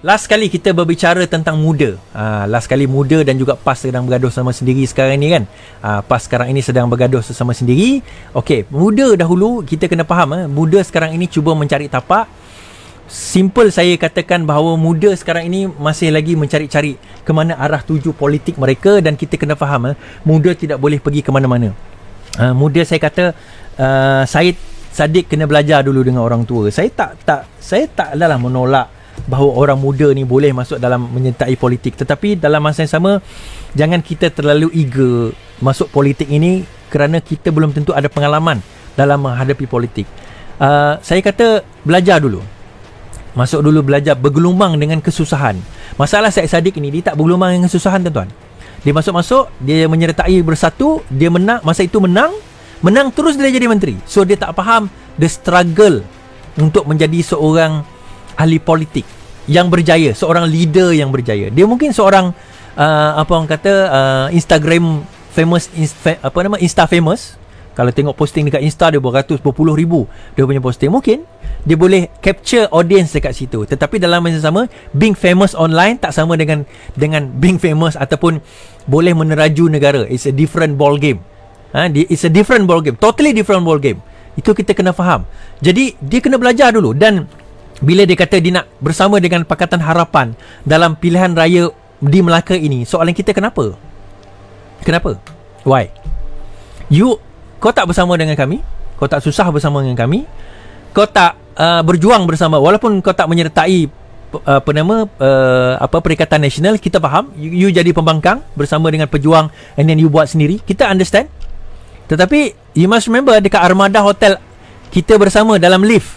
last kali kita berbicara tentang muda. Last kali muda dan juga PAS sedang bergaduh sama sendiri sekarang ni kan. PAS sekarang ini sedang bergaduh sesama sendiri. Okey, muda dahulu kita kena faham, muda sekarang ini cuba mencari tapak. Simple saya katakan bahawa muda sekarang ini masih lagi mencari-cari ke mana arah tuju politik mereka, dan kita kena faham muda tidak boleh pergi ke mana-mana. Muda saya kata Syed Saddiq kena belajar dulu dengan orang tua. Saya tak adalah menolak bahawa orang muda ni boleh masuk dalam menyertai politik, tetapi dalam masa yang sama jangan kita terlalu eager masuk politik ini kerana kita belum tentu ada pengalaman dalam menghadapi politik. Saya kata belajar dulu. Masuk dulu, belajar, bergelumang dengan kesusahan. Masalah Syed Saddiq ini, dia tak bergelumang dengan kesusahan, tuan-tuan. Dia masuk-masuk, dia menyertai Bersatu, dia menang, masa itu menang terus dia jadi menteri. So dia tak faham the struggle untuk menjadi seorang ahli politik yang berjaya, seorang leader yang berjaya. Dia mungkin seorang apa orang kata Instagram famous, Insta famous. Kalau tengok posting dekat Insta, dia beratus, berpuluh ribu dia punya posting. Mungkin dia boleh capture audience dekat situ. Tetapi dalam masa sama, being famous online tak sama dengan being famous ataupun boleh meneraju negara. It's a different ball game. It's a different ball game. Totally different ball game. Itu kita kena faham. Jadi dia kena belajar dulu. Dan bila dia kata dia nak bersama dengan Pakatan Harapan dalam pilihan raya di Melaka ini, soalan kita kenapa? Why? Kau tak bersama dengan kami, kau tak susah bersama dengan kami, kau tak berjuang bersama, walaupun kau tak menyertai Perikatan Nasional, kita faham, you jadi pembangkang bersama dengan pejuang, and then you buat sendiri, kita understand. Tetapi you must remember, dekat Armada Hotel kita bersama dalam lift,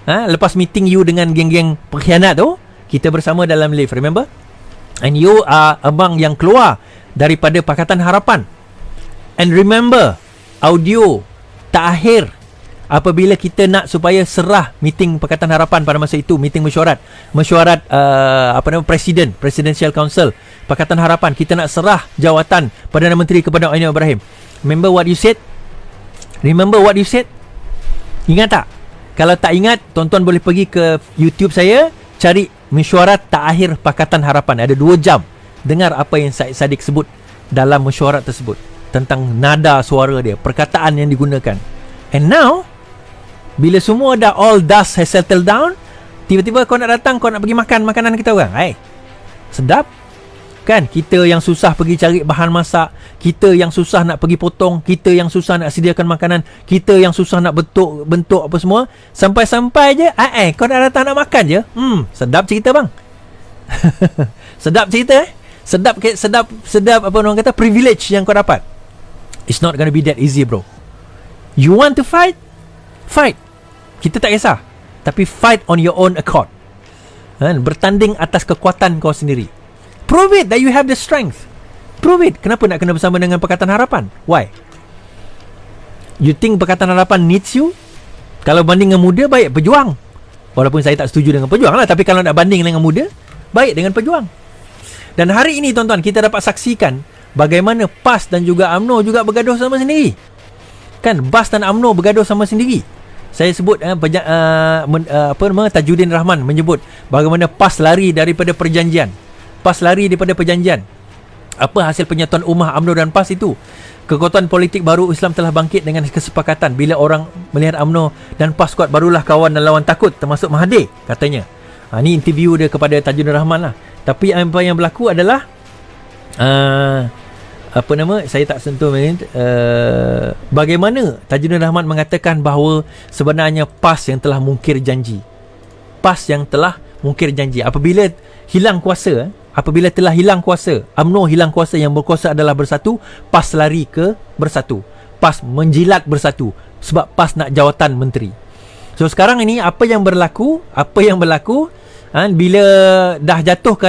lepas meeting you dengan geng-geng pengkhianat tu, kita bersama dalam lift, remember? And you are among yang keluar daripada Pakatan Harapan. And remember, audio terakhir apabila kita nak supaya serah meeting Pakatan Harapan pada masa itu, meeting mesyuarat Presidential Council Pakatan Harapan, kita nak serah jawatan Perdana Menteri kepada Anwar Ibrahim. Remember what you said? Ingat tak? Kalau tak ingat, tuan-tuan boleh pergi ke YouTube saya, cari mesyuarat terakhir Pakatan Harapan. Ada 2 jam dengar apa yang Syed Saddiq sebut dalam mesyuarat tersebut, tentang nada suara dia, perkataan yang digunakan. And now, bila semua dah all dust has settled down, tiba-tiba kau nak datang, kau nak pergi makan makanan kita orang. Sedap kan? Kita yang susah pergi cari bahan masak, kita yang susah nak pergi potong, kita yang susah nak sediakan makanan, kita yang susah nak bentuk apa semua, sampai-sampai je kau nak datang nak makan je. Sedap cerita bang. Sedap cerita sedap apa orang kata, privilege yang kau dapat. It's not gonna be that easy, bro. You want to fight? Kita tak kisah, tapi fight on your own accord. Bertanding atas kekuatan kau sendiri. Prove it that you have the strength. Prove it. Kenapa nak kena bersama dengan Pakatan Harapan? Why? You think Pakatan Harapan needs you? Kalau banding dengan muda, baik pejuang. Walaupun saya tak setuju dengan pejuang lah, tapi kalau nak banding dengan muda, baik dengan pejuang. Dan hari ini tuan-tuan, kita dapat saksikan bagaimana PAS dan juga UMNO juga bergaduh sama sendiri. Kan, BAS dan UMNO bergaduh sama sendiri. Saya sebut Tajuddin Rahman menyebut bagaimana PAS lari daripada perjanjian. Apa hasil penyatuan ummah UMNO dan PAS itu? Kekuatan politik baru Islam telah bangkit dengan kesepakatan. Bila orang melihat UMNO dan PAS kuat, barulah kawan dan lawan takut, termasuk Mahathir, katanya. Ini interview dia kepada Tajuddin Rahman lah. Tapi apa yang berlaku adalah saya tak sentuh bagaimana Tajuddin Rahman mengatakan bahawa sebenarnya PAS yang telah mungkir janji. Apabila telah hilang kuasa, UMNO hilang kuasa, yang berkuasa adalah Bersatu, PAS lari ke Bersatu. PAS menjilat Bersatu sebab PAS nak jawatan menteri. So sekarang ini apa yang berlaku? Bila dah jatuh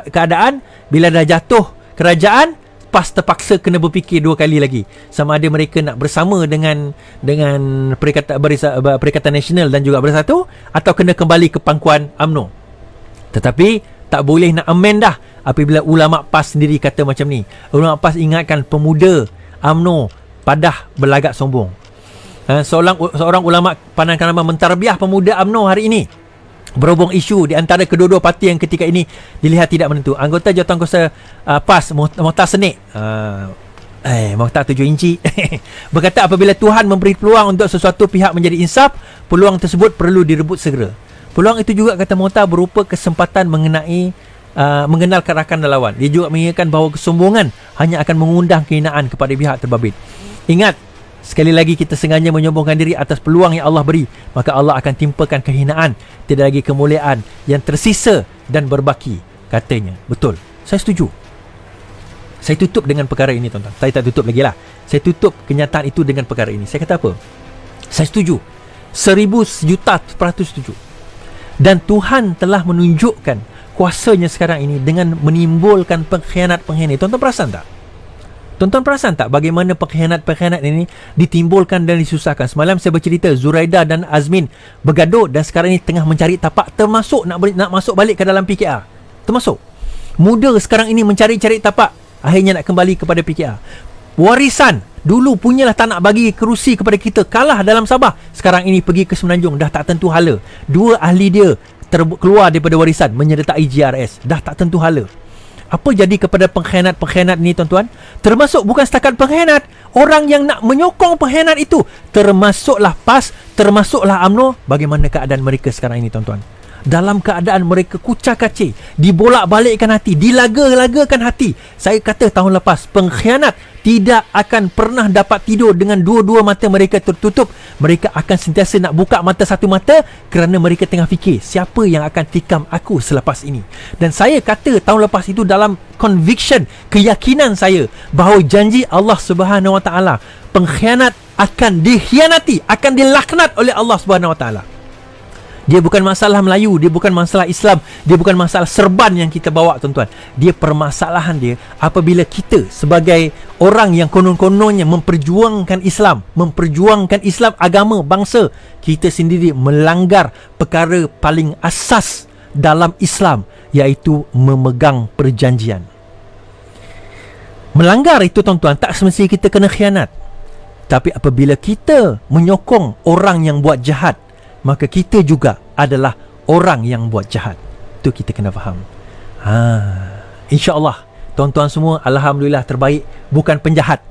keadaan, bila dah jatuh kerajaan, PAS terpaksa kena berfikir 2 kali lagi sama ada mereka nak bersama dengan Perikatan Nasional dan juga Bersatu, atau kena kembali ke pangkuan UMNO. Tetapi tak boleh nak amend dah apabila ulama PAS sendiri kata macam ni. Ulama PAS ingatkan pemuda UMNO padah berlagak sombong. Seorang ulama Padang Keramat mentarbiah pemuda UMNO hari ini. berhubung isu di antara kedua-dua parti yang ketika ini dilihat tidak menentu. Anggota Jawatankuasa PAS Mohtar Senik, Mohtar 7 inci berkata apabila Tuhan memberi peluang untuk sesuatu pihak menjadi insaf, peluang tersebut perlu direbut segera. Peluang itu juga, kata Mohtar, berupa kesempatan mengenal rakan dan lawan. Dia juga mengingatkan bahawa kesombongan hanya akan mengundang kehinaan kepada pihak terbabit. Ingat, sekali lagi kita sengaja menyombongkan diri atas peluang yang Allah beri, maka Allah akan timpakan kehinaan, tidak lagi kemuliaan yang tersisa dan berbaki, katanya. Betul, saya setuju. Saya tutup dengan perkara ini, tuan-tuan. Saya tak tutup lagi lah. Saya tutup kenyataan itu dengan perkara ini. Saya kata apa? Saya setuju. 1000 juta peratus setuju. Dan Tuhan telah menunjukkan kuasanya sekarang ini dengan menimbulkan pengkhianat-pengkhianat. Tuan-tuan perasan tak? Tuan-tuan perasan tak bagaimana pengkhianat-pengkhianat ini ditimbulkan dan disusahkan? Semalam saya bercerita Zuraida dan Azmin bergaduh dan sekarang ini tengah mencari tapak, termasuk nak masuk balik ke dalam PKR. Termasuk. Muda sekarang ini mencari-cari tapak, akhirnya nak kembali kepada PKR. Warisan dulu punyalah tak nak bagi kerusi kepada kita, kalah dalam Sabah, sekarang ini pergi ke Semenanjung, dah tak tentu hala. Dua ahli dia keluar daripada warisan menyertai GRS, dah tak tentu hala. Apa jadi kepada pengkhianat-pengkhianat ni, tuan-tuan? Termasuk bukan setakat pengkhianat, orang yang nak menyokong pengkhianat itu, termasuklah PAS, termasuklah UMNO. Bagaimana keadaan mereka sekarang ini, tuan-tuan? Dalam keadaan mereka kucak-kacir, dibolak-balikkan hati, dilaga-lagakan hati. Saya kata tahun lepas, pengkhianat tidak akan pernah dapat tidur dengan dua-dua mata mereka tertutup. Mereka akan sentiasa nak buka mata satu mata kerana mereka tengah fikir, siapa yang akan tikam aku selepas ini. Dan saya kata tahun lepas itu dalam conviction, keyakinan saya bahawa janji Allah Subhanahu Wa Taala, pengkhianat akan dikhianati, akan dilaknat oleh Allah Subhanahu Wa Taala. Dia bukan masalah Melayu, dia bukan masalah Islam, dia bukan masalah serban yang kita bawa, tuan-tuan. Dia permasalahan dia apabila kita sebagai orang yang konon-kononnya memperjuangkan Islam agama, bangsa, kita sendiri melanggar perkara paling asas dalam Islam, iaitu memegang perjanjian. Melanggar itu, tuan-tuan, tak semestinya kita kena khianat. Tapi apabila kita menyokong orang yang buat jahat, maka kita juga adalah orang yang buat jahat. Itu kita kena faham. InsyaAllah, tuan-tuan semua, alhamdulillah terbaik, bukan penjahat.